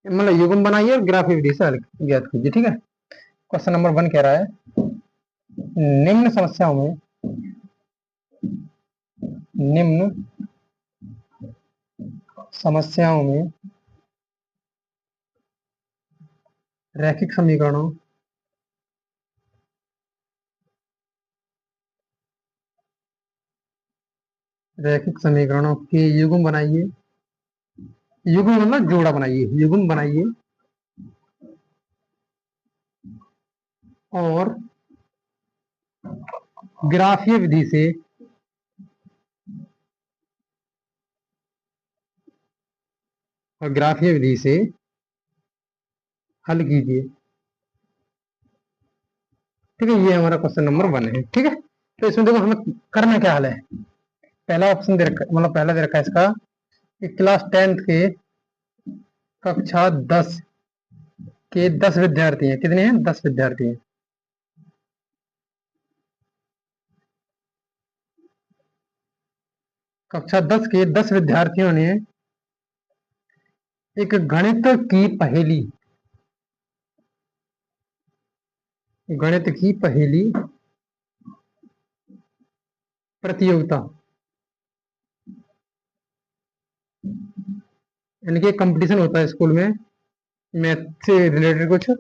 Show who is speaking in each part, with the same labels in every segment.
Speaker 1: मतलब युग्म बनाइए और ग्राफीय विधि से हल ज्ञात कीजिए। ठीक है, क्वेश्चन नंबर 1 कह रहा है निम्न समस्याओं में निम्न समस्याओं में रैखिक समीकरणों के युग्म बनाइए। युग्म मतलब जोड़ा बनाइए, युग्म बनाइए और ग्राफीय विधि से हल कीजिए। ठीक है, ये हमारा क्वेश्चन नंबर 1 है। ठीक है, तो इसमें देखो हमें करना क्या हाल है। पहला ऑप्शन दे रखा, मतलब पहला दे रखा है इसका कि क्लास 10th के कक्षा 10 के 10 विद्यार्थी हैं। कितने हैं? 10 विद्यार्थी हैं। कक्षा 10 के 10 विद्यार्थियों ने एक गणित की पहेली प्रतियोगिता, यानी कि कंपटीशन होता है स्कूल में मैथ से रिलेटेड कुछ,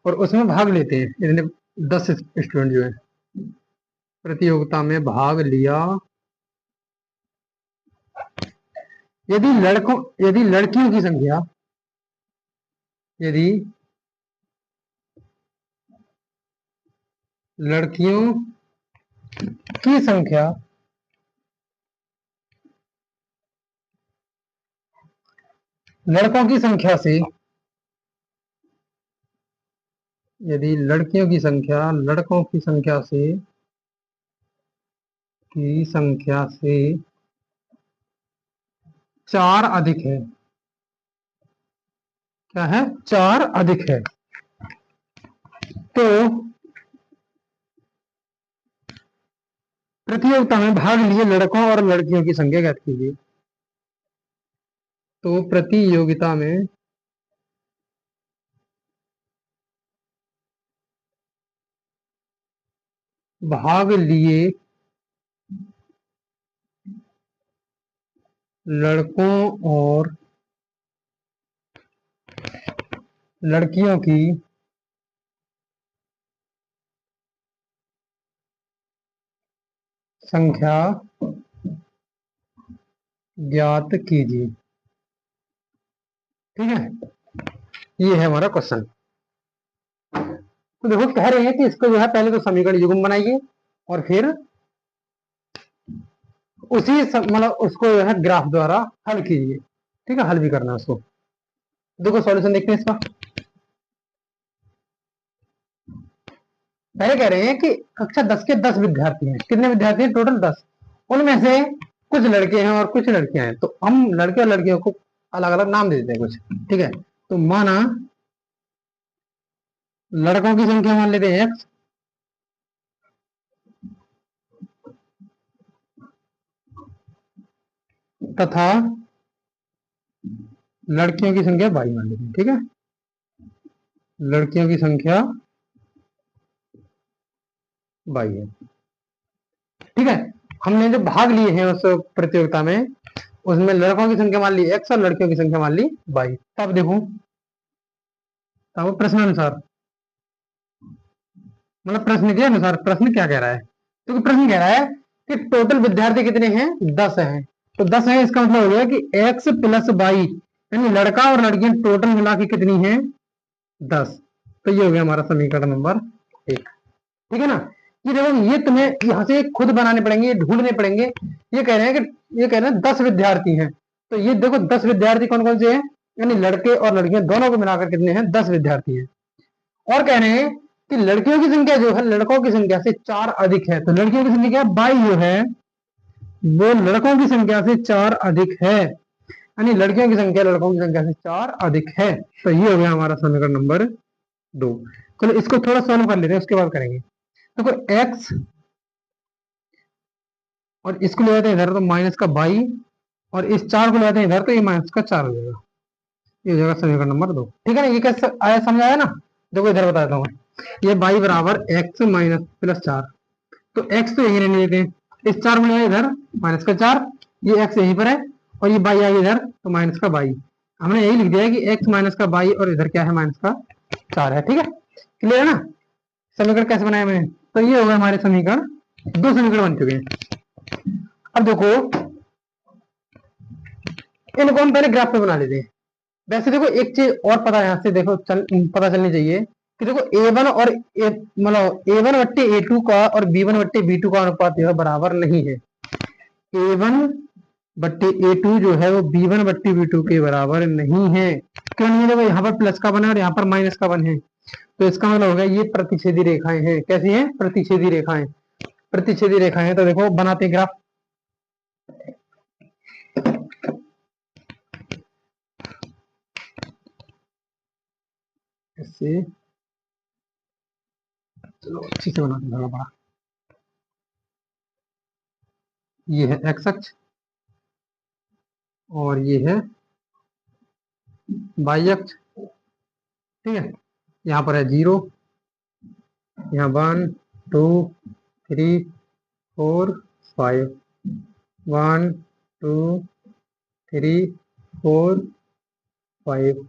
Speaker 1: और उसमें भाग लेते हैं इतने 10 स्टूडेंट जो है, प्रतियोगिता में भाग लिया। यदि लड़कियों की संख्या यदि लड़कियों की संख्या लड़कों की संख्या से यदि लड़कियों की संख्या लड़कों की संख्या से 4 अधिक है। क्या है? 4 अधिक है। तो प्रतियोगिता में भाग लिए लड़कों और लड़कियों की संख्या ज्ञात कीजिए। तो प्रतियोगिता में भाग लिए लड़कों और लड़कियों की संख्या ज्ञात कीजिए। ठीक है, ये है हमारा क्वेश्चन। तो देखो कह रहे हैं कि इसको जो है पहले तो समीकरण युग्म बनाइए और फिर उसी मतलब उसको जो है ग्राफ द्वारा हल कीजिए। ठीक है, हल भी करना है उसको। देखो सॉल्यूशन देखते हैं इसका। पहले कह रहे हैं कि कक्षा 10 के 10 विद्यार्थी हैं। कितने विद्यार्थी हैं? टोटल 10। उनमें से कुछ लड़के हैं और कुछ लड़कियां हैं। तो हम लड़के और लड़कियों को अलग अलग नाम दे देते हैं कुछ। ठीक है, तो माना लड़कों की संख्या मान लेते हैं x, तथा लड़कियों की संख्या y मान लेते हैं। ठीक है, लड़कियों की संख्या y है। ठीक है, हमने जो भाग लिए हैं उस प्रतियोगिता में, उसमें लड़कों की संख्या मान ली x और लड़कियों की संख्या मान ली y। तब देखो, तब प्रश्नानुसार, मतलब प्रश्न के अनुसार प्रश्न क्या कह रहा है। तो प्रश्न कह रहा है कि टोटल विद्यार्थी कितने हैं? 10 हैं। तो 10 है, इसका मतलब हो गया कि x प्लस वाई, यानी लड़का और लड़कियां टोटल मिला के कितनी है? 10। तो ये हो गया हमारा समीकरण नंबर 1। ठीक है ना। ये देखो, ये तुम्हें यहाँ से खुद बनाने पड़ेंगे, ये ढूंढने पड़ेंगे। ये कह रहे हैं 10 विद्यार्थी हैं। तो ये देखो 10 विद्यार्थी कौन कौन से हैं, यानी लड़के और लड़कियां दोनों को मिलाकर कितने हैं? 10 विद्यार्थी हैं। और कह रहे हैं कि लड़कियों की संख्या जो है लड़कों की संख्या से 4 अधिक है। तो लड़कियों की संख्या बाई जो है वो लड़कों की संख्या से 4 अधिक है, यानी लड़कियों की संख्या लड़कों की संख्या से 4 अधिक है। तो ये हो गया हमारा समीकरण नंबर 2। चलो इसको थोड़ा सॉल्व कर लेते हैं, उसके बाद करेंगे। देखो x और इसको ले जाते हैं इधर तो माइनस का बाई, और इस 4 को ले जाते हैं इधर तो ये माइनस का 4 हो जाएगा। ये हो जाएगा समीकरण नंबर 2। ठीक है ना, ये कैसे आया समझ आया ना। देखो इधर बताता हूँ मैं। ये y बराबर x माइनस प्लस 4, तो x तो यही रहने देते हैं, इस 4 में इधर माइनस का 4, ये x यहीं पर है, और ये y आ गया इधर तो माइनस का y। हमने यही लिख दिया है कि x माइनस का y और इधर क्या है माइनस का 4 है। ठीक है, क्लियर है ना। समीकरण कैसे बनाया मैंने, तो ये होगा हमारे समीकरण, दो समीकरण बन चुके हैं। अब देखो इनको हम पहले ग्राफ पे बना लेते हैं। वैसे देखो एक चीज और पता यहाँ से देखो पता चलनी चाहिए कि देखो a1 और मतलब a1 बट्टे a2 का और b1 बट्टे b2 का अनुपात जो है बराबर नहीं है। a1 बट्टे a2 जो है वो b1 बट्टे b2 के बराबर नहीं है। क्यों नहीं है, देखो यहाँ पर प्लस का बना है और यहाँ पर माइनस का बन है, तो इसका मतलब होगा ये प्रतिच्छेदी रेखाएं हैं। कैसी हैं, प्रतिच्छेदी रेखाएं। प्रतिच्छेदी रेखाएं तो देखो बनाते हैं ग्राफ। ऐसे चलो अच्छी से बनाते हैं, बड़ा। ये है एक्स अक्ष और ये है वाई अक्ष। ठीक है, यहाँ पर है 0, यहाँ 1 2 3 4 5, 1 2 3 4 5,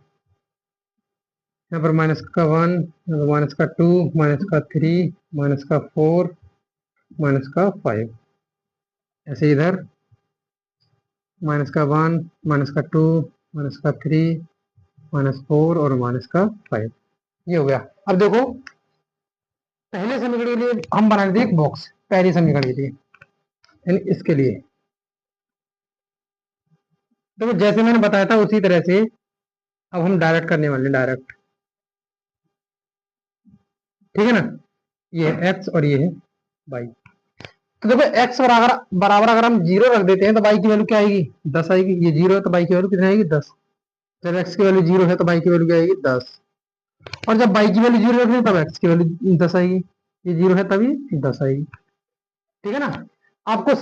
Speaker 1: यहाँ पर माइनस का 1, माइनस का 2, माइनस का 3, माइनस का 4, माइनस का 5। ऐसे इधर माइनस का 1, माइनस का 2, माइनस का 3, -4 और -5। ये हो गया। अब देखो पहले समीकरण के लिए हम बना देते एक बॉक्स, पहले समीकरण के लिए यानी इसके लिए। देखो जैसे मैंने बताया था उसी तरह से अब हम डायरेक्ट करने वाले हैं, डायरेक्ट। ठीक है ना, ये है एक्स और ये है वाई। तो देखो एक्स बराबर बराबर अगर हम 0 रख देते हैं तो वाई की वैल्यू क्या आएगी, 10 आएगी। ये 0 है तो वाई की वैल्यू कितनी आएगी, 10। जब एक्स की वैल्यू 0 है तो वाई की वैल्यू क्या आएगी, 10। और जब वाई की वैल्यू 0 रख दें तब एक्स की वैल्यू 10 आएगी। ये 0 है तभी 10 आएगी। ठीक है ना, आपको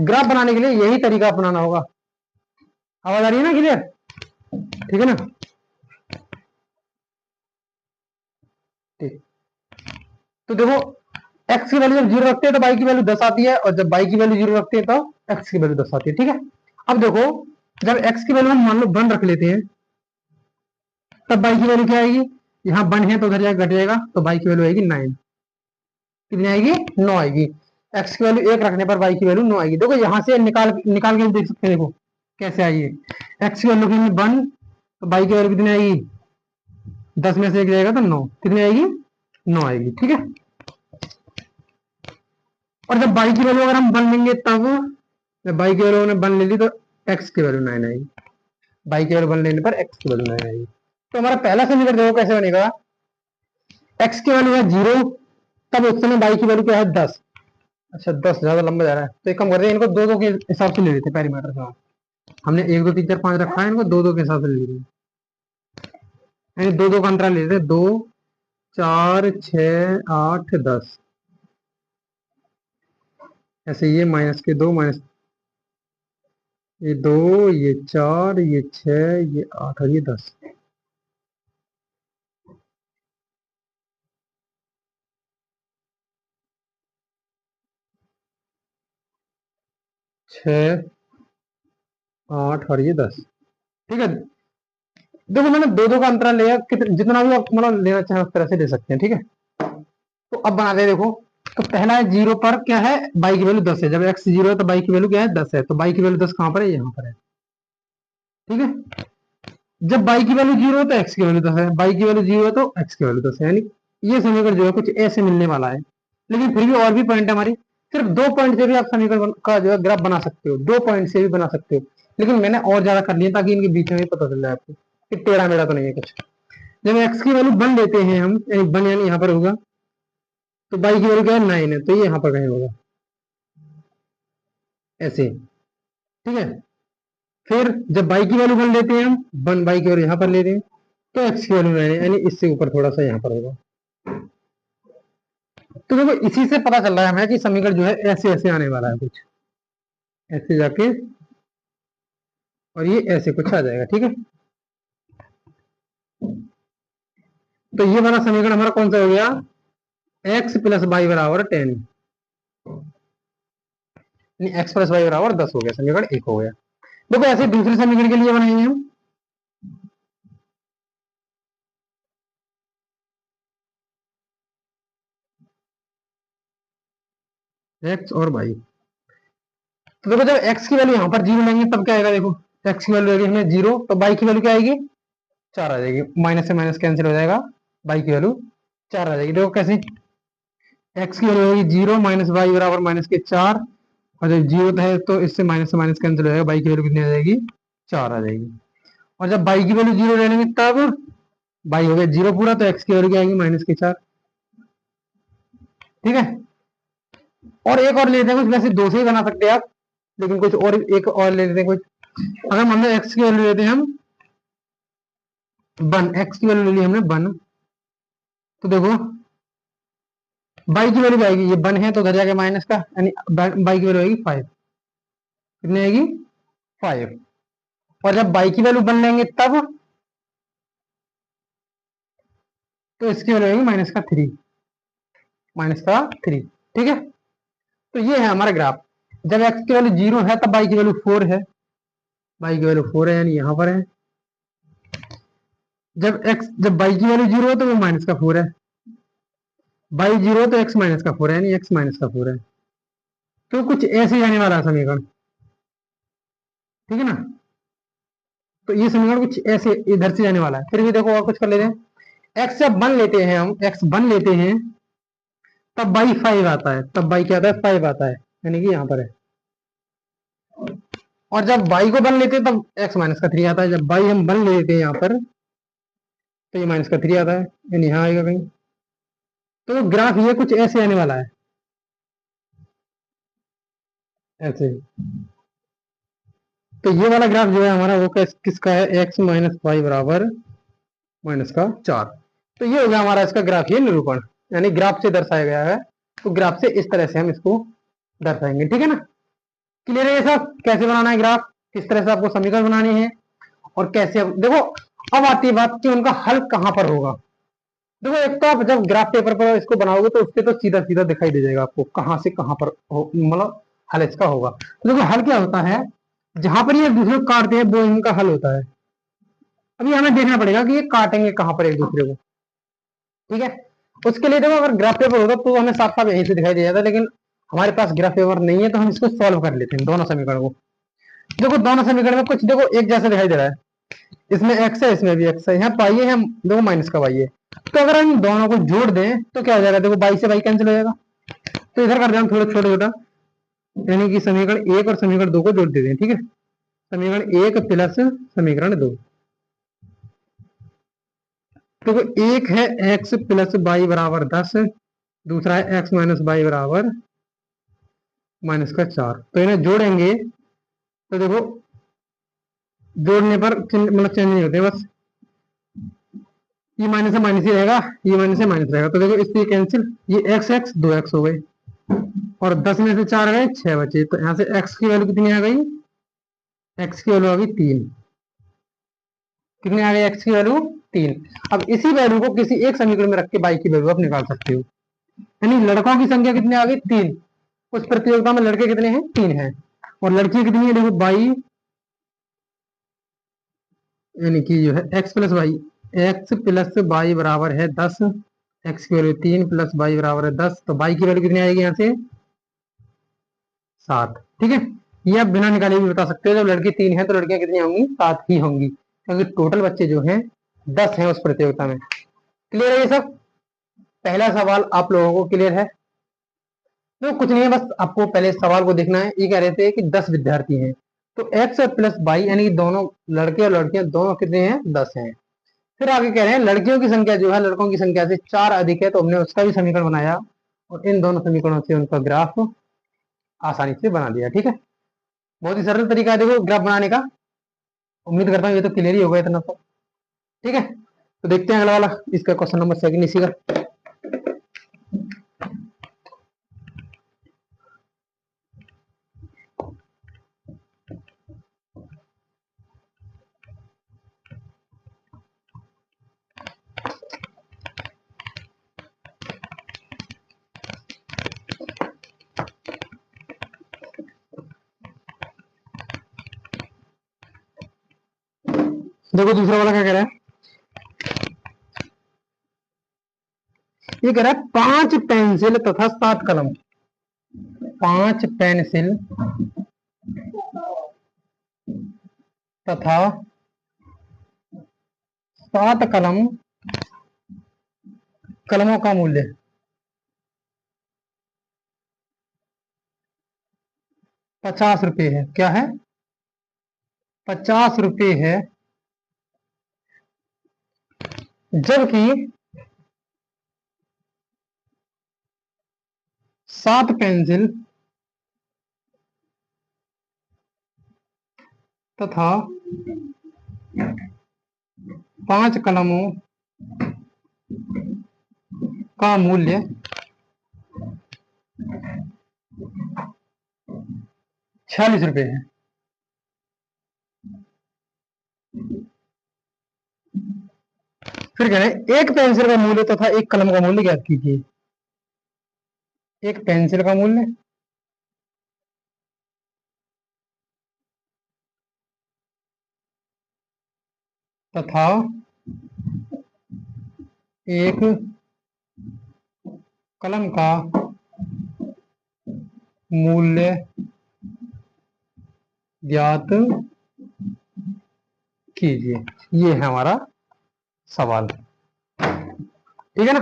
Speaker 1: ग्राफ बनाने के लिए यही तरीका अपनाना होगा। आवाज आ रही है ना, क्लियर। ठीक है ना, ठीक। तो देखो एक्स की वैल्यू जब 0 रखते हैं तो वाई की वैल्यू 10 आती है, और जब वाई की वैल्यू 0 रखते हैं तो एक्स की वैल्यू 10 आती है। ठीक है, अब देखो जब एक्स की वैल्यू हम मान लो 1 रख लेते हैं तब वाई की वैल्यू क्या आएगी, यहाँ 1 है तो उधर जाकर घट जाएगा तो वाई की वैल्यू आएगी 9। कितनी आएगी, 9 आएगी। एक्स की वैल्यू 1 रखने पर वाई की वैल्यू 9 आएगी। देखो यहाँ से निकाल निकाल के देख सकते हैं, देखो कैसे आई है। एक्स की वैल्यू 1 तो वाई की वैल्यू कितनी आएगी, 10 में से 1 जाएगा तो 9। कितनी आएगी, 9 आएगी। ठीक है, और जब बाई की वैल्यू अगर हम 1 लेंगे तब, जब बाई की वैल्यू ने 1 ले ली तो एक्स की वैल्यू 9 आएगी। बाई की वैल्यू 1 लेने पर एक्स की वैल्यू 9 आएगी। तो हमारा पहला समीकरण देखो कैसे बनेगा। एक्स की वैल्यू है 0, तब उस समय बाई की वैल्यू क्या है, 10। अच्छा 10 ज्यादा लंबा जा रहा है तो एक काम करते हैं, इनको दो दो के हिसाब से ले लेते हैं पैरामीटर से। हमने 1 2 3 4 5 रखा है, इनको दो दो के हिसाब से ले लेते हैं, यानी दो दो का अंतराल ले लेते हैं, 2 4 6 8 10। ऐसे ये माइनस के 2, माइनस ये 2, ये 4, ये 6, ये 8 और ये 10। 6 8 और ये 10। ठीक है, देखो मैंने दो दो का अंतराल लिया, जितना भी आप मतलब लेना चाहें उस तरह से ले सकते हैं। ठीक है, तो अब बना दे देखो। तो पहला है 0 पर क्या है, बाई की वैल्यू 10 है। जब एक्स 0 है तो बाई की वैल्यू क्या है, 10 है। तो बाई की वैल्यू 10 कहाँ पर है, यहाँ पर है। ठीक है, जब बाई की वैल्यू 0 है तो एक्स की वैल्यू 10 है, बाई की वैल्यू 0 है तो एक्स की वैल्यू 10 है। यानी ये समीकरण जो है कुछ ऐसे मिलने वाला है। लेकिन फिर भी और भी पॉइंट है हमारी, सिर्फ 2 पॉइंट से भी आप समीकरण का जो है ग्राफ बना सकते हो, 2 पॉइंट से भी बना सकते हो। लेकिन मैंने और ज्यादा कर लिया ताकि इनके बीच में भी पता चल जाए आपको कि टेढ़ा मेढ़ा तो नहीं है कुछ। जब एक्स की वैल्यू 1 लेते हैं हम, यानी 1 यानी यहाँ पर होगा, तो बाई की वैल्यू क्या है, 9 है, तो ये यहाँ पर कहीं होगा ऐसे। ठीक है, फिर जब बाई की वैल्यू 1 लेते हैं हम, 1 बाई की वैल्यू यहाँ पर लेते हैं तो एक्स की वैल्यू 9 है, यानी इससे ऊपर थोड़ा सा यहाँ पर होगा। तो देखो इसी से पता चल रहा है हमें कि समीकरण जो है ऐसे ऐसे आने वाला है, कुछ ऐसे जाके और ये ऐसे कुछ आ जाएगा। ठीक है, तो ये वाला समीकरण हमारा कौन सा हो गया, एक्स प्लस वाई बराबर 10, एक्स प्लस वाई बराबर 10 हो गया, समीकरण 1 हो गया। देखो ऐसे दूसरे समीकरण के लिए बनाएंगे हम, एक्स और वाई। तो देखो जब एक्स की वैल्यू यहाँ पर जीरो लेंगे तब क्या आएगा, देखो एक्स की वैल्यू लेंगे हमने जीरो, तो वाई की वैल्यू क्या आएगी, 4 आ जाएगी, माइनस से माइनस कैंसिल हो जाएगा, वाई की वैल्यू 4 आ जाएगी। देखो कैसे, एक्स की वैल्यू होगी जीरो माइनस वाई बराबर माइनस के 4, और जब जीरो है तो इससे माइनस कैंसिल हो जाएगा, वाई की वैल्यू कितनी आ जाएगी, 4 आ जाएगी। और जब वाई की वैल्यू जीरो ले लेंगे तब वाई हो गया जीरो पूरा, तो एक्स की वैल्यू क्या आएगी, माइनस के 4। ठीक है, और एक और लेते हैं कुछ, वैसे दो से ही बना सकते हैं आप, लेकिन कुछ और एक और ले लेते हैं कुछ। अगर मान लो एक्स की वैल्यू लेते हैं हम 1, एक्स की वैल्यू ले ली हमने 1, तो देखो बाई की वैल्यू आएगी, ये 1 है तो उधर जाके माइनस का, यानी बाई की वैल्यू आएगी 5, कितनी आएगी 5। और जब बाई की वैल्यू 1 लेंगे तब, तो इसकी वैल्यू आएगी माइनस का 3। ठीक है, तो ये है हमारा ग्राफ। जब एक्स की वैल्यू जीरो है तब बाई की वैल्यू 4 है, बाई की वैल्यू 4 है यानी यहां पर है। जब बाई की वैल्यू जीरो है तो वो माइनस का 4 है, बाई जीरो तो एक्स माइनस का 4 है, यानी एक्स माइनस का 4 है। तो कुछ ऐसे ही आने वाला है समीकरण, ठीक है ना। तो ये समीकरण कुछ ऐसे इधर से आने वाला है। फिर भी देखो और कुछ कर लेते हैं, एक्स जब 1 लेते हैं हम, एक्स 1 लेते हैं तब बाई 5 आता है, तब बाई क्या आता है 5 आता है, यानी कि यहाँ पर है। और जब बाई को 1 लेते हैं तब एक्स माइनस का 3 आता है, जब बाई हम 1 लेते हैं यहाँ पर तो ये माइनस का 3 आता है, यानी यहाँ आएगा कहीं। तो ग्राफ ये कुछ ऐसे आने वाला है, ऐसे। तो ये वाला ग्राफ जो है हमारा वो किसका है, एक्स माइनस वाई बराबर माइनस का 4। तो ये हो गया हमारा इसका ग्राफ, ये निरूपण, यानी ग्राफ से दर्शाया गया है। तो ग्राफ से इस तरह से हम इसको दर्शाएंगे, ठीक है ना। क्लियर है ये सब, कैसे बनाना है ग्राफ, किस तरह से आपको समीकरण बनानी है, और कैसे देखो। अब आती है बात कि उनका हल कहां पर होगा। देखो एक तो आप जब ग्राफ पेपर पर इसको बनाओगे तो उससे तो सीधा सीधा दिखाई दे जाएगा आपको कहां से कहां पर मतलब हल इसका होगा। तो देखो हल क्या होता है, जहां पर ये एक दूसरे को काटते हैं वो इनका हल होता है। अभी हमें देखना पड़ेगा कि ये काटेंगे कहां पर एक दूसरे को, ठीक है। उसके लिए देखो अगर ग्राफ पेपर होगा तो हमें साफ साफ यहीं से दिखाई दे जाता है, लेकिन हमारे पास ग्राफ पेपर नहीं है तो हम इसको सॉल्व कर लेते हैं दोनों समीकरण को। देखो दोनों समीकरण में कुछ देखो एक जैसा दिखाई दे रहा है, इसमें एक्स है इसमें भी एक्स है, यहाँ पाई है हम देखो माइनस का वाई है। तो अगर हम दोनों को जोड़ दें तो क्या हो जाएगा, देखो बाई से बाई कैंसिल हो जाएगा। तो इधर कर दें हम थोड़ा छोटा छोटा, यानी कि समीकरण 1 और समीकरण 2 को जोड़ देते हैं, ठीक है। समीकरण 1 प्लस समीकरण 2, तो एक है एक्स प्लस बाई बराबर 10, दूसरा है एक्स माइनस बाई बराबर माइनस का 4। तो इन्हें जोड़ेंगे तो देखो जोड़ने पर मतलब चेंज नहीं होते, बस ये माइनस से माइनस ही रहेगा, ये माइनस से माइनस रहेगा। तो देखो इससे कैंसिल, ये एक्स एक्स 2 एक्स हो गए, और 10 में से 4 गए 6 बचे। तो यहाँ से एक्स की वैल्यू कितनी आ गई, एक्स की वैल्यू आ गई 3। कितनी आ गई एक्स की वैल्यू 3। अब इसी वैल्यू को किसी एक समीकरण में रख के बाई की वैल्यू आप निकाल सकते हो, यानी लड़कों की संख्या कितनी आ गई 3। उस प्रतियोगिता में लड़के कितने हैं 3 हैं, और लड़की कितनी है देखो बाई, यानी कि जो है X plus Y, X plus Y बराबर है 10, एक्स की वैल्यू 3 प्लस वाई बराबर है 10, तो वाई की वैल्यू कितनी आएगी यहाँ से 7। ठीक है, ये आप बिना निकाले भी बता सकते हो, जब लड़की 3 है तो लड़कियां कितनी होंगी 7 ही होंगी, क्योंकि टोटल बच्चे जो हैं 10 हैं उस प्रतियोगिता में। क्लियर है ये सब, पहला सवाल आप लोगों को क्लियर है। तो कुछ नहीं है, बस आपको पहले सवाल को देखना है। ये कह रहे थे कि 10 विद्यार्थी हैं, तो एक्स प्लस वाई यानी कि दोनों लड़के और लड़कियां दोनों कितने हैं 10 हैं। फिर आगे कह रहे हैं लड़कियों की संख्या जो है लड़कों की संख्या से 4 अधिक है, तो हमने उसका भी समीकरण बनाया, और इन दोनों समीकरणों से उनका ग्राफ आसानी से बना दिया। ठीक है, बहुत ही सरल तरीका है देखो ग्राफ बनाने का। उम्मीद करता हूँ ये तो क्लियर ही होगा इतना तो, ठीक है। तो देखते हैं अगला वाला, इसका क्वेश्चन नंबर 2 इसी का। देखो दूसरा वाला क्या कह रहा है, ये कह रहा है 5 पेंसिल तथा 7 कलम। 5 पेंसिल तथा 7 कलम, कलमों का मूल्य 50 रुपये है। क्या है? 50 रुपये है। जबकि 7 पेंसिल तथा 5 कलमों का मूल्य 46 रुपये है। फिर कह रहे हैं एक पेंसिल का मूल्य तथा एक कलम का मूल्य ज्ञात कीजिए। एक पेंसिल का मूल्य तथा एक कलम का मूल्य ज्ञात कीजिए। ये है हमारा सवाल, ठीक है ना।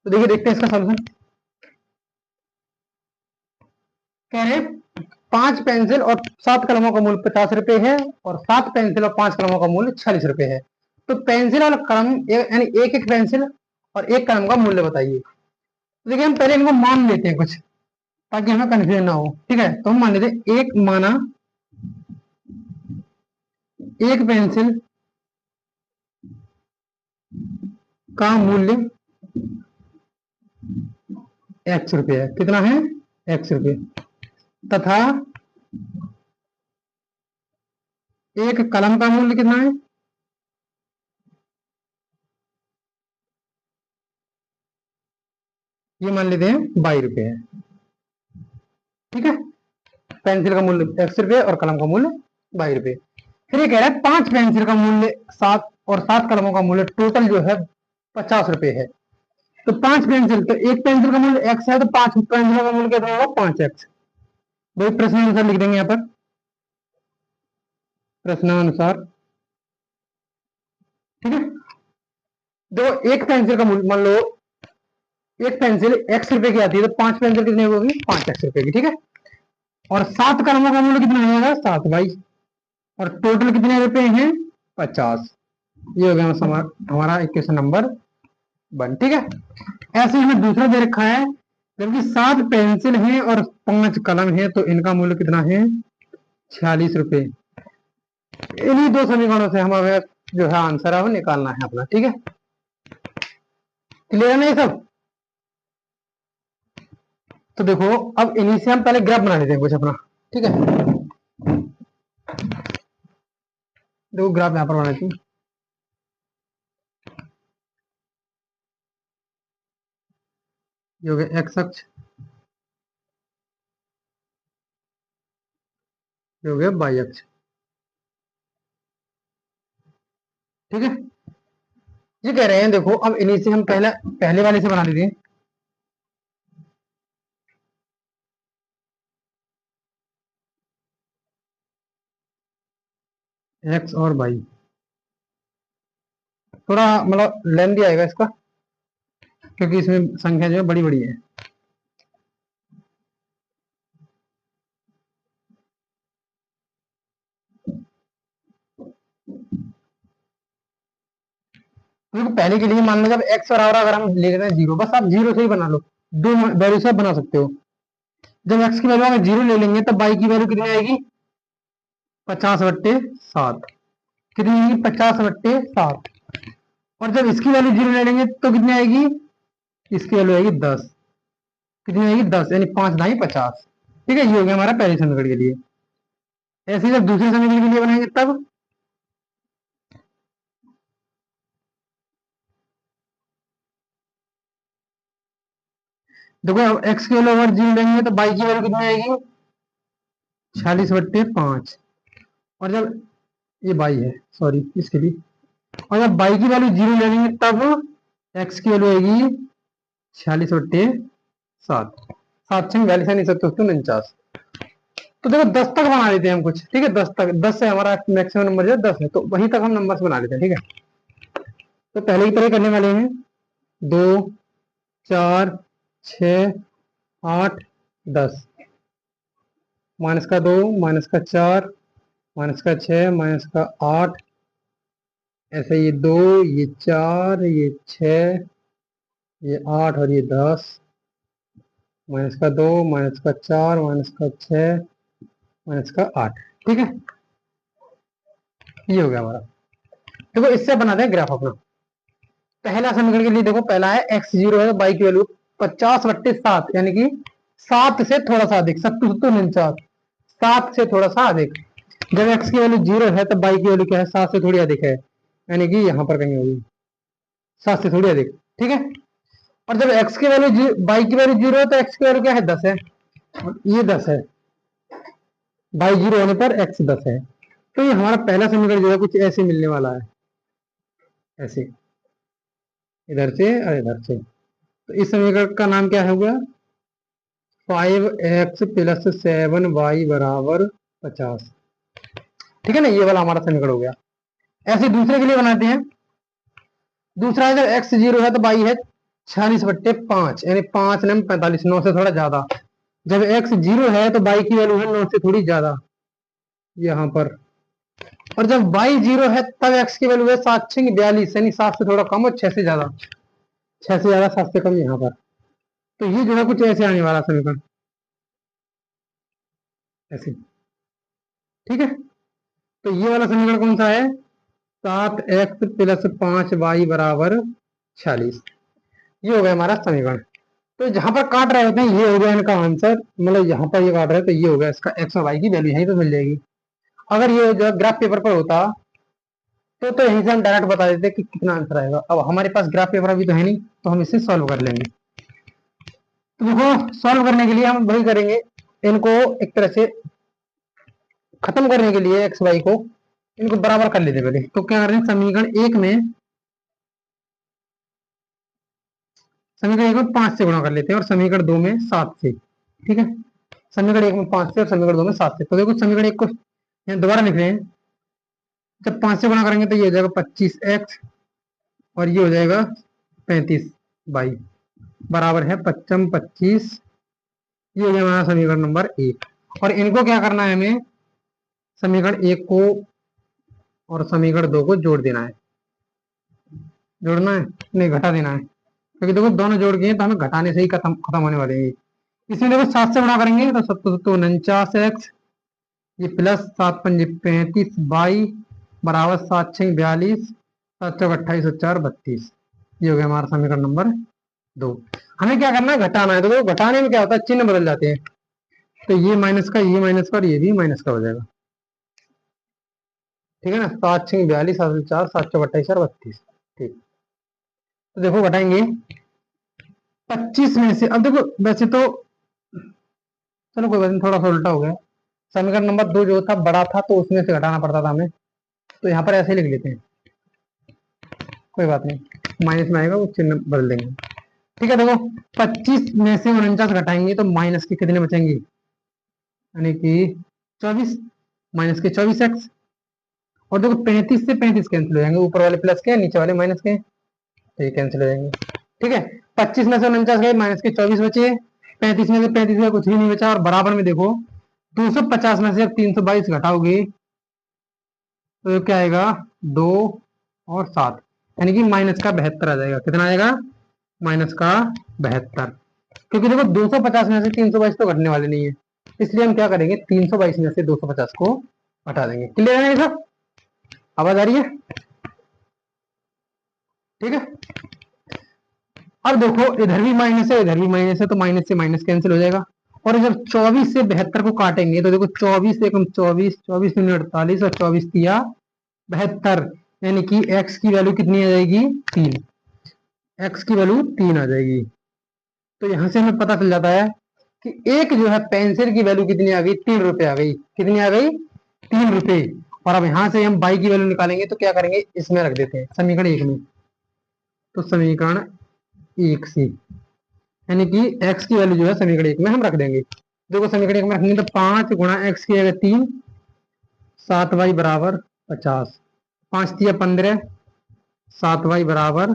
Speaker 1: तो देखिए, देखते हैं इसका सॉल्यूशन। कह रहे हैं 5 पेंसिल और 7 कलमों का मूल्य 50 रुपये है और 7 पेंसिल और 5 कलमों का मूल्य 46 रुपये है। तो पेंसिल और कलम यानी एक एक पेंसिल और एक कलम का मूल्य बताइए। तो देखिए, हम पहले इनको मान लेते हैं कुछ, ताकि हमें कंफ्यूजन ना हो। ठीक है, तो हम मान लेते हैं एक माना एक पेंसिल का मूल्य x रुपये है। कितना है? x रुपये। तथा एक कलम का मूल्य कितना है? ये मान लेते हैं 22 रुपये है। ठीक है, पेंसिल का मूल्य x रुपये और कलम का मूल्य 22 रुपये। फिर ये कह रहा है 5 पेंसिल का मूल्य 7 और 7 कलमों का मूल्य टोटल जो है 50 रुपये है। तो 5 पेंसिल, तो एक पेंसिल का मूल्य x है, तो 5 पेंसिल का मूल्य कितना होगा? 5x। वही प्रश्नानुसार लिख देंगे यहाँ पर, प्रश्नानुसार। ठीक है, देखो एक पेंसिल का मूल्य मान लो, एक पेंसिल x रुपये की आती है, तो 5 पेंसिल कितने होगी? 5x रुपये की। ठीक है, और 7 कलमों का मूल्य कितना होगा? 7y। और टोटल कितने रुपए हैं? 50। ये हो गया हमारा इक्वेशन नंबर 1। ठीक है, ऐसे हमें दूसरा दे रखा है, जबकि 7 पेंसिल हैं और 5 कलम है, तो इनका मूल्य कितना है? 46 रुपये। इन्हीं दो समीकरणों से हमें जो है आंसर है वो निकालना है अपना। ठीक है, क्लियर है ना ये सब? तो देखो, अब इन्हीं से हम पहले ग्राफ बना लेते हैं कुछ अपना। ठीक है, देखो ग्राफ यहाँ पर बना लेते हैं। ये हो गया एक्स अक्ष, ये हो गया वाई अक्ष। ठीक है, ये कह रहे हैं, देखो अब इन्हीं से हम पहले वाले से बना लेते हैं। एक्स और वाई, थोड़ा मतलब लेंथी आएगा इसका, क्योंकि इसमें संख्या जो है बड़ी बड़ी है। देखो पहले के लिए मान लो, जब एक्स बराबर अगर हम ले लेते हैं 0, बस आप 0 से ही बना लो, दो वैल्यू से आप बना सकते हो। जब एक्स की वैल्यू अगर 0 ले लेंगे, तब वाई की वैल्यू कितनी आएगी? 50/7। कितनी आएगी? 50/7। और जब इसकी वैल्यू 0 ले लेंगे तो कितनी आएगी? इसकी वैल्यू आएगी 10। कितनी आएगी? 10, यानी 5×50। ठीक है, ये हो गया हमारा पहले समीकरण के लिए। ऐसे ही जब दूसरे समीकरण के लिए बनाएंगे तब देखो, एक्स की वैल्यू अगर 0 लेंगे तो वाई की वैल्यू कितनी आएगी? 46/5। और जब ये बाई है, सॉरी इसके लिए। और जब बाई की वैल्यू 0 ले लेंगे तब एक्स की वैल्यू आएगी 46/7। 7×46 तो देखो 10 तक बना लेते हैं हम कुछ, ठीक है। 10 तक, 10 से हमारा मैक्सिमम नंबर जो 10 है, तो वहीं तक हम नंबर्स बना लेते हैं, ठीक है। तो पहले की तरह करने वाले हैं। 2, 4, 6, 8, 10। -2, -4, -6, -8, ऐसे ये 2, ये 4, ये 6, ये 8 और ये 10। -2, -4, -6, -8, ठीक है। ये हो गया हमारा। देखो इससे बनाते हैं ग्राफ अपना। पहला समीकरण के लिए देखो, पहला है x0 है, बाई की वैल्यू 50/7, यानी कि 7 से थोड़ा सा अधिक, 70/49, 7 से थोड़ा सा अधिक। जब x की वैल्यू 0 है तो बाई की वैल्यू क्या है, 7 से थोड़ी अधिक है, यानी कि यहां पर कहीं होगी 7 से थोड़ी अधिक, ठीक है। और जब x की वैल्यू, बाई की वैल्यू 0 है तो x की वैल्यू क्या है, 10 है, और ये 10 है। बाई 0 होने पर x 10 है। तो ये हमारा पहला समीकरण जो है कुछ ऐसे मिलने वाला है, ऐसे, इधर से और इधर से। तो इस समीकरण का नाम क्या होगा, 5x + 7y = 50, ठीक है ना। ये वाला हमारा समीकरण हो गया। ऐसे दूसरे के लिए बनाते हैं। दूसरा है, जब x0 है तो बाई है 46/5, यानी 5 9 45, 9 से थोड़ा ज्यादा। जब x0 है तो बाई की वैल्यू है 9 से थोड़ी ज्यादा, यहाँ पर। और जब बाई 0 है तब x की वैल्यू है 7×6 = 42, यानी 7 से थोड़ा कम और 6 से ज्यादा, 6 से ज्यादा 7 से कम यहाँ पर। तो ये जो है कुछ ऐसे आने वाला समीकरण, ऐसे, ठीक है। तो ये वाला समीकरण कौन सा है, 7x + 5y = 46। ये हो गया हमारा समीकरण। तो जहां पर काट रहे होते हैं ये हो गया इनका आंसर, मतलब यहाँ पर ये काट रहे हैं तो ये हो गया इसका x और y की वैल्यू यहीं पे मिल जाएगी। अगर ये जो ग्राफ पेपर पर होता तो यहीं से हम डायरेक्ट बता देते कि कितना आंसर आएगा। अब हमारे पास ग्राफ पेपर अभी तो है नहीं, तो हम इसे सॉल्व कर लेंगे। तो देखो सॉल्व करने के लिए हम वही करेंगे, इनको एक तरह से खत्म करने के लिए एक्स वाई को इनको बराबर कर लेते पहले। तो क्या करें, समीकरण 1 में 5 से गुणा कर लेते हैं और समीकरण 2 में 7 से, ठीक है। समीकरण 1 में 5 से और समीकरण 2 में 7 से। तो देखो समीकरण 1 को यहाँ दोबारा लिख रहे हैं। जब 5 से गुणा करेंगे तो ये हो जाएगा 25x और ये हो जाएगा 35y बराबर है 25, ये हो गया हमारा समीकरण नंबर 1। और इनको क्या करना है, हमें समीकरण 1 को और समीकरण 2 को जोड़ देना है। जोड़ना है नहीं, घटा देना है, क्योंकि देखो दोनों जोड़ के हैं तो हमें घटाने से ही खत्म होने वाले हैं। इसमें देखो 7 से गुणा करेंगे तो 7×7 = 49x, ये प्लस 7×5 = 35y बराबर 7×6 = 42, 7×4 = 28 और 4 = 32। ये हो गया हमारा समीकरण नंबर 2। हमें क्या करना है, घटाना है। तो देखो घटाने में क्या होता है, चिन्ह बदल जाते हैं। तो ये माइनस का, ये माइनस का और ये भी माइनस का हो जाएगा, ठीक है ना। 7×6 = 42, 7×4 = 7, 4 = 28 और 32, ठीक। तो देखो घटाएंगे 25 में से। अब देखो वैसे तो चलो कोई बात नहीं, थोड़ा सा उल्टा हो गया। समीकरण नंबर 2 जो था बड़ा था तो उसमें से घटाना पड़ता था हमें, तो यहाँ पर ऐसे लिख लेते हैं, कोई बात नहीं, माइनस में आएगा वो चिन्ह बदल देंगे, ठीक है। देखो 25 में से 49 घटाएंगे तो माइनस के कितने बचेंगे, यानी कि 24, माइनस के 24x। और देखो 35 से 35 कैंसिल हो जाएंगे, ऊपर वाले प्लस के नीचे वाले माइनस के, तो ये कैंसिल हो जाएंगे, ठीक है। 25 में से 49 गए, माइनस के 24 बचे, 35 में से 35 का कुछ भी नहीं बचा। और बराबर में देखो 250 में से 322 घटाओगे तो क्या आएगा, 2 और 7, यानी कि माइनस का 72 आ जाएगा। कितना आएगा, माइनस का 72। क्योंकि देखो 250 में से 322 तो घटने वाले नहीं है, इसलिए हम क्या करेंगे, 322 में से 250 को हटा देंगे। क्लियर है ये सब, आवाज आ रही है, ठीक है। अब देखो इधर भी माइनस है, इधर भी माइनस है, तो माइनस से माइनस कैंसिल हो जाएगा। और जब 24 से 72 को काटेंगे तो देखो 24 एकम 24, 24 दूनी 48 और 24 तिया 72, यानी कि x की वैल्यू कितनी आ जाएगी, 3। x की वैल्यू 3 आ जाएगी। तो यहां से हमें पता चल जाता है कि एक जो है पेंसिल की वैल्यू कितनी आ गई, 3 रुपए आ गई। कितनी आ गई, 3 रुपए। और अब यहां से हम बाई की वैल्यू निकालेंगे तो क्या करेंगे, इसमें रख देते हैं समीकरण एक में। तो समीकरण एक से यानी कि x की वैल्यू जो है समीकरण एक में हम रख देंगे। देखो समीकरण एक में रखेंगे तो 5 गुणा x की जगह 3, 7y बराबर 50, 5 तिया 15, 7y बराबर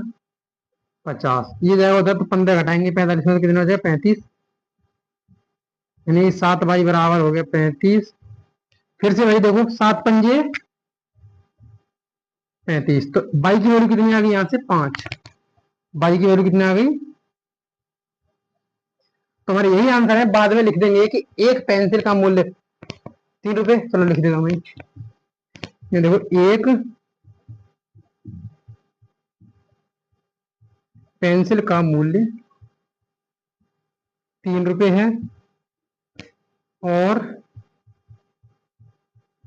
Speaker 1: 50। ये जाएगा उधर तो 15 घटाएंगे 45 में तो कितना हो जाएगा 35, यानी 7y बराबर हो गया 35। फिर से वही देखो 7 पंजे 35, तो y की वैल्यू कितनी आ गई यहाँ से 5, y की वैल्यू कितनी आ गई। तो हमारा यही आंसर है। बाद में लिख देंगे कि एक पेंसिल का मूल्य 3 रुपए। चलो लिख देता हूँ, ये देखो एक पेंसिल का मूल्य 3 रुपए है और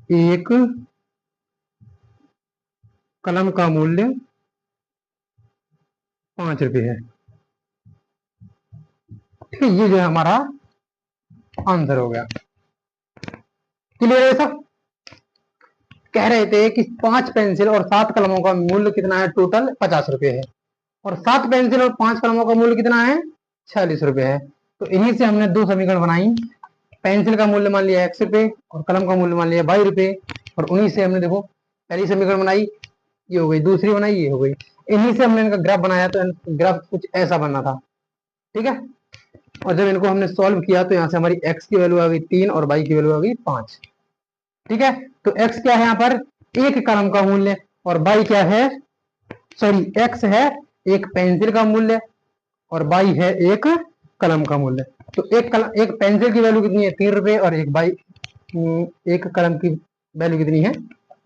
Speaker 1: एक कलम का मूल्य 5 रुपए है। ठीक है, ये जो है हमारा आंसर हो गया। क्लियर है सब। कह रहे थे कि 5 पेंसिल और 7 कलमों का मूल्य कितना है, टोटल 50 रुपए है, और 7 पेंसिल और 5 कलमों का मूल्य कितना है, 46 रुपए है। तो इन्हीं से हमने दो समीकरण बनाई। पेंसिल का मूल्य मान लिया x रुपए और कलम का मूल्य मान लिया y रुपए, और उन्हीं से हमने देखो पहली समीकरण बनाई, ये हो गई, दूसरी बनाई, ये हो गई। इन्हीं से हमने इनका ग्राफ बनाया, तो ग्राफ कुछ ऐसा बनना था। ठीक है, और जब इनको हमने सॉल्व किया तो यहाँ से हमारी x की वैल्यू आ गई 3 और y की वैल्यू आ गई 5। ठीक है, तो x क्या है यहाँ पर, एक कलम का मूल्य, और y क्या है, सॉरी x है एक पेंसिल का मूल्य और y है एक कलम का मूल्य। तो एक पेंसिल की वैल्यू कितनी है 3 रुपए और एक कलम की वैल्यू कितनी है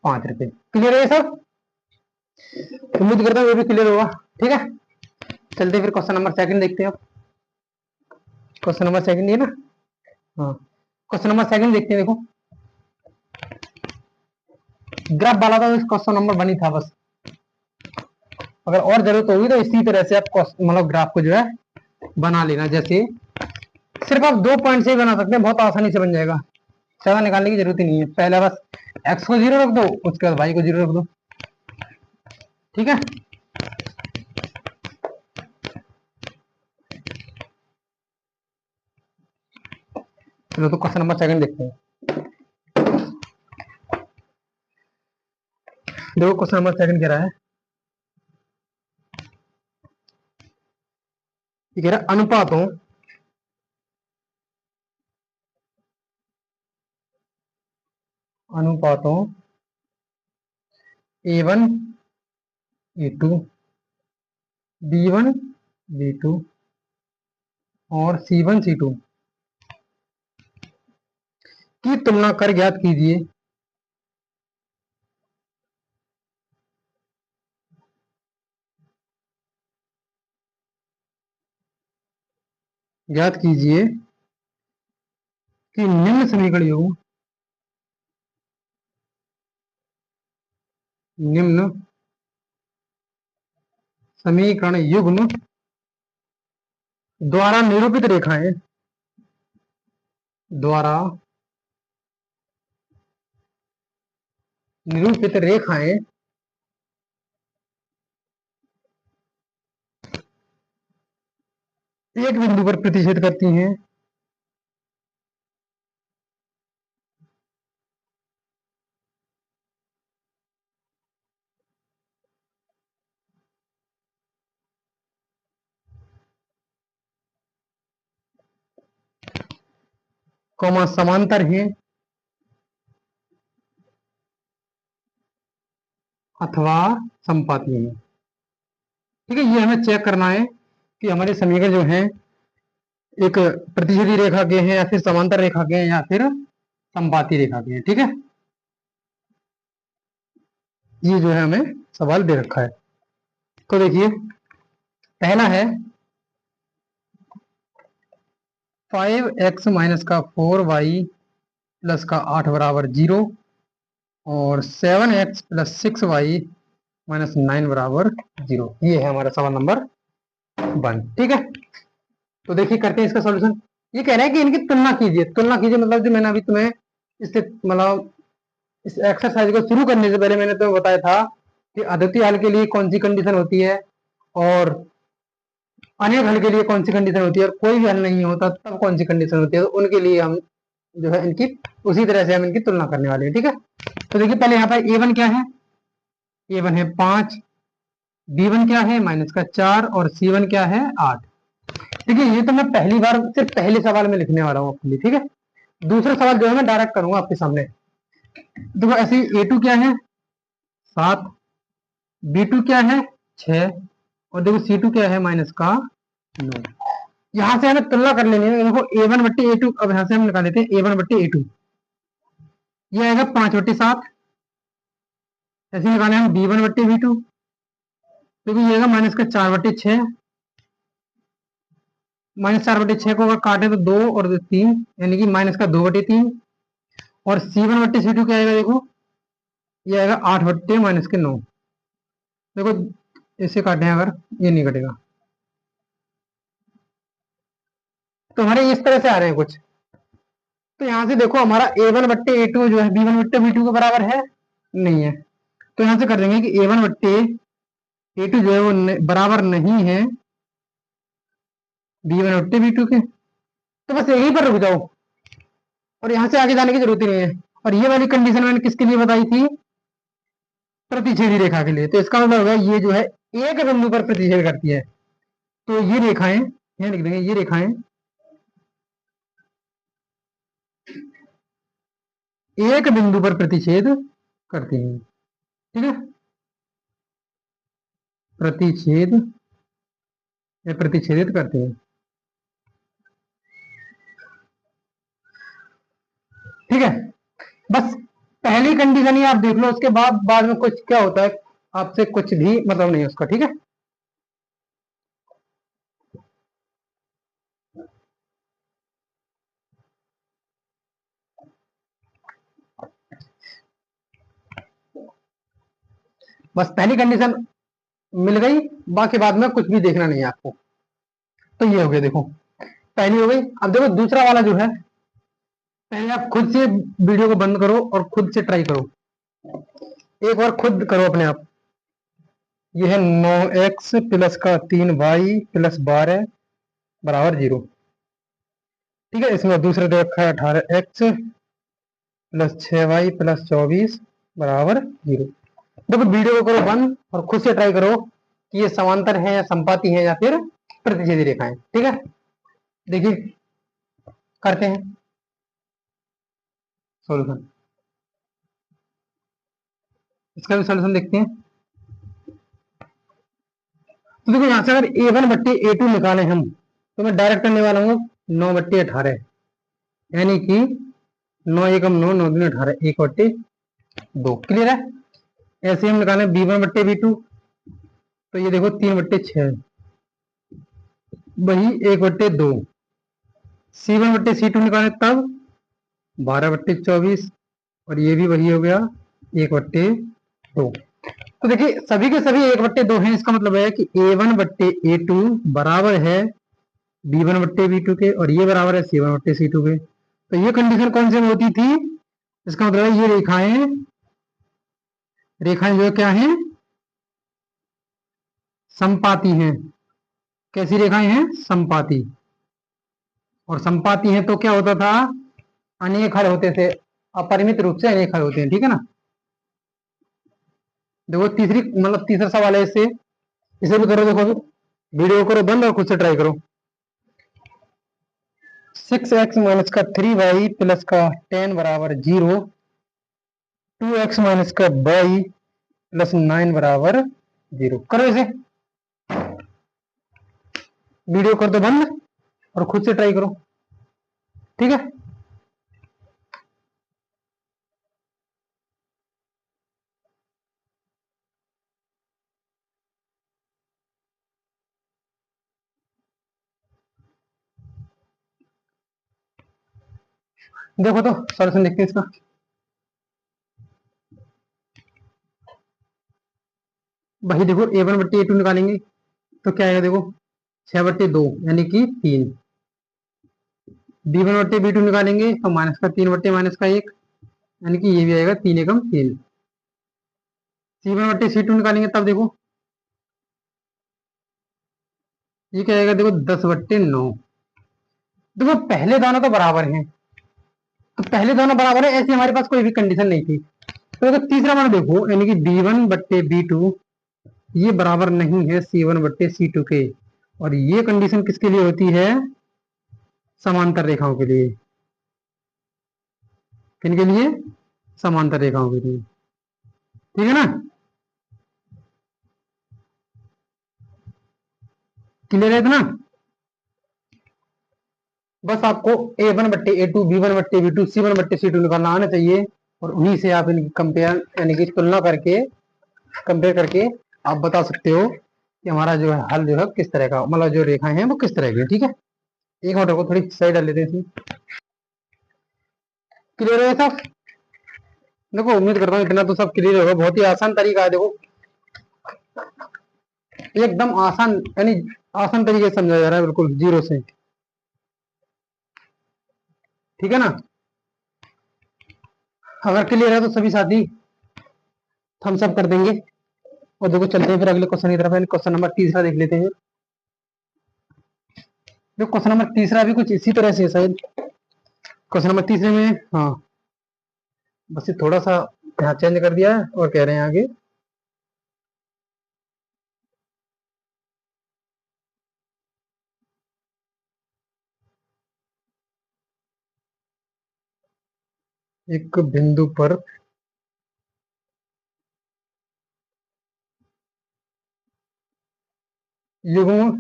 Speaker 1: 5 रुपए। क्लियर है ये सब। उम्मीद करता हूँ ये भी क्लियर होगा। ठीक है, चलते फिर क्वेश्चन नंबर सेकंड देखते हैं। क्वेश्चन नंबर सेकंड है ना, हाँ क्वेश्चन नंबर सेकंड देखते हैं। देखो ग्राफ वाला था, क्वेश्चन नंबर बनी था बस। अगर और जरूरत होगी तो इसी तरह से आप मतलब ग्राफ को जो है बना लेना। जैसे सिर्फ आप 2 पॉइंट से ही बना सकते हैं, बहुत आसानी से बन जाएगा, ज्यादा निकालने की जरूरत ही नहीं है। पहले बस x को 0 रख दो, उसके बाद y को 0 रख दो। ठीक है, चलो तो क्वेश्चन नंबर सेकंड देखते हैं। देखो क्वेश्चन नंबर सेकंड कह रहा है, ये कह रहा है अनुपातों A1 A2 B1 B2 और C1 C2 की तुलना कर ज्ञात कीजिए ज्ञात कीजिए कि निम्न समीकरण युग्म द्वारा निरूपित रेखाएं द्वारा निरूपित रेखाएं एक बिंदु पर प्रतिच्छेद करती हैं कौमा समांतर हैं अथवा संपाती हैं। ठीक है, ये हमें चेक करना है कि हमारे समीकरण जो हैं एक प्रतिच्छेदी रेखा के हैं या फिर समांतर रेखा के हैं या फिर संपाती रेखा के हैं। ठीक है, ये जो है हमें सवाल दे रखा है। तो देखिए पहला है 5x माइनस का 4y प्लस का 8 बराबर 0 और 7x प्लस 6y माइनस 9 बराबर 0। ये है हमारा सवाल नंबर 1। ठीक है, तो देखिए करते हैं इसका सॉल्यूशन। ये कह रहे हैं कि इनकी तुलना कीजिए। तुलना कीजिए मतलब जो मैंने अभी तुम्हें इससे मतलब इस एक्सरसाइज को शुरू करने से पहले मैंने तुम्हें बताया था कि अद्वितीय हल के लिए कौन सी कंडीशन होती है और अनेक हल के लिए कौन सी कंडीशन होती है और कोई भी हल नहीं होता तब कौन सी कंडीशन होती है, तो उनके लिए हम जो है इनकी उसी तरह से हम इनकी तुलना करने वाले हैं। ठीक है, तो देखिए पहले यहाँ पर A1 क्या है, A1 है 5, B1 क्या है -4 और C1 क्या है 8। देखिए ये तो मैं पहली बार सिर्फ पहले सवाल में लिखने वाला हूँ आपके लिए। ठीक है, दूसरा सवाल जो है मैं डायरेक्ट करूंगा आपके सामने। देखो ऐसे A2 क्या है 7, B2 क्या है 6 और देखो C2 क्या है -9। यहां से हमें तुलना कर लेनी है। देखो A1/A2, अब यहां से हम निकाल लेते हैं A1/A2, ये आएगा 5/7। ऐसे निकाले हम B1/B2, देखो ये आएगा -4/6। -4/6 को अगर काटे तो 2 और 3, यानी कि -2/3। और C1/C2 क्या आएगा, देखो ये आएगा 8/-9। देखो इसे काटे अगर, ये नहीं कटेगा, तो हमारे इस तरह से आ रहे हैं कुछ। तो यहां से देखो हमारा A1/A2 जो है B1/B2 के बराबर है, नहीं है। तो यहां से कर देंगे कि A1/A2 जो है वो बराबर नहीं है B1/B2 के। तो बस यहीं पर रुक जाओ और यहां से आगे जाने की जरूरत ही नहीं है। और ये वाली कंडीशन मैंने किसके लिए बताई थी, प्रतिच्छेदी रेखा के लिए। तो इसका मतलब होगा ये जो है एक बिंदु पर प्रतिच्छेद करती है। तो ये रेखाएं यहाँ लिख देंगे, ये रेखाएं एक बिंदु पर प्रतिच्छेद करती हैं। ठीक है, प्रतिच्छेद या प्रतिच्छेदित करती हैं। ठीक है, बस पहली कंडीशन ही आप देख लो, उसके बाद में कुछ क्या होता है आपसे कुछ भी मतलब नहीं है उसका। ठीक है, बस पहली कंडीशन मिल गई, बाकी बाद में कुछ भी देखना नहीं है आपको। तो ये हो गया, देखो पहली हो गई। अब देखो दूसरा वाला जो है, पहले आप खुद से वीडियो को बंद करो और खुद से ट्राई करो, एक बार खुद करो अपने आप। ये है 9x प्लस का 3y प्लस 12 बराबर 0। ठीक है, इसमें दूसरे दो रखा है 18x प्लस 6y प्लस 24 बराबर 0। देखो वीडियो को करो बंद और खुद से ट्राई करो कि ये समांतर है या संपाती है या फिर प्रतिच्छेदी रेखाएं। ठीक है, देखिए करते हैं सोल्यूशन, इसका भी सोल्यूशन देखते हैं। तो देखो यहां से अगर A1/A2 निकाले हम, तो मैं डायरेक्ट करने वाला हूँ 9/18, यानी कि 9 एकम 9, 9 दूनी 18, 1/2। क्लियर है। ऐसे हम निकालें B1/B2, तो ये देखो 3/6, वही 1/2। C1/C2 निकाले तब 12/24, और ये भी वही हो गया 1/2। तो देखिए सभी के सभी 1/2 हैं। इसका मतलब है कि A1/A2 बराबर है B1/B2 के, और ये बराबर है C1/C2 के। तो ये कंडीशन कौन से में होती थी, इसका मतलब है ये रेखाएं रेखाएं जो क्या हैं, संपाती हैं। कैसी रेखाएं हैं, संपाती। और संपाती हैं तो क्या होता था, अनेक हल होते थे, अपरिमित रूप से अनेक हल होते हैं। ठीक है ना। देखो तीसरी मतलब तीसरा सवाल है इससे, इसे भी करो। देखो अभी वीडियो करो बंद और खुद से ट्राई करो। 6x माइनस का 3y प्लस का 10 बराबर 0, 2x माइनस का y प्लस 9 बराबर 0। करो इसे, वीडियो कर दो बंद और खुद से ट्राई करो। ठीक है, देखो तो सॉल्यूशन देखते हैं इसका। वही देखो A1/A2 निकालेंगे तो क्या आएगा, देखो 6/2 यानी कि 3। B1/B2 निकालेंगे तो -3 बट्टे -1, यानी कि ये भी आएगा 3 एकम 3। C1/C2 निकालेंगे तब देखो ये क्या आएगा, देखो 10/9। देखो पहले दोनों तो बराबर हैं, तो पहले दोनों बराबर है, ऐसी हमारे पास कोई भी कंडीशन नहीं थी। तो देखो तीसरा वाला देखो, यानी कि B1/B2 ये बराबर नहीं है C1/C2 के। और ये कंडीशन किसके लिए होती है, समांतर रेखाओं के लिए। किनके लिए, समांतर रेखाओं के लिए। ठीक है ना, क्लियर है इतना। बस आपको A1/A2 B1/B2 C1/C2 निकालना आना चाहिए, और उन्हीं से आप इनकी कंपेयर यानी कि तुलना करके कंपेयर करके आप बता सकते हो कि हमारा जो है हल जो है किस तरह का, मतलब जो रेखाएं हैं वो किस तरह की है। ठीक है, एक मिनट को थोड़ी साइड डाल लेते हैं इसमें। क्लियर है सब। देखो उम्मीद करता हूँ इतना तो सब क्लियर होगा, बहुत ही आसान तरीका है। देखो एकदम आसान, यानी आसान तरीके से समझा जा रहा है, बिल्कुल जीरो से। ठीक है ना, अगर क्लियर है तो सभी साथी थम्स अप कर देंगे। और देखो चलते हैं फिर अगले क्वेश्चन की तरफ। क्वेश्चन नंबर तीसरा देख लेते हैं। देखो क्वेश्चन नंबर तीसरा भी कुछ इसी तरह से है शायद। क्वेश्चन नंबर तीसरे में, हाँ बस ये थोड़ा सा यहाँ चेंज कर दिया है, और कह रहे हैं आगे एक बिंदु पर युग्म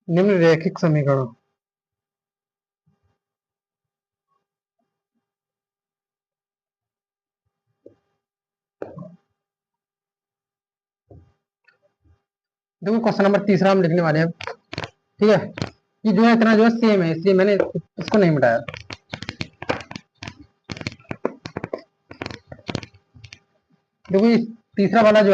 Speaker 1: निम्न रैखिक समीकरण। देखो क्वेश्चन नंबर तीसरा हम लिखने वाले हैं। ठीक है, ये जो है इतना जो है सेम है, इसलिए मैंने इसको नहीं मिटाया। देखो ये तीसरा वाला जो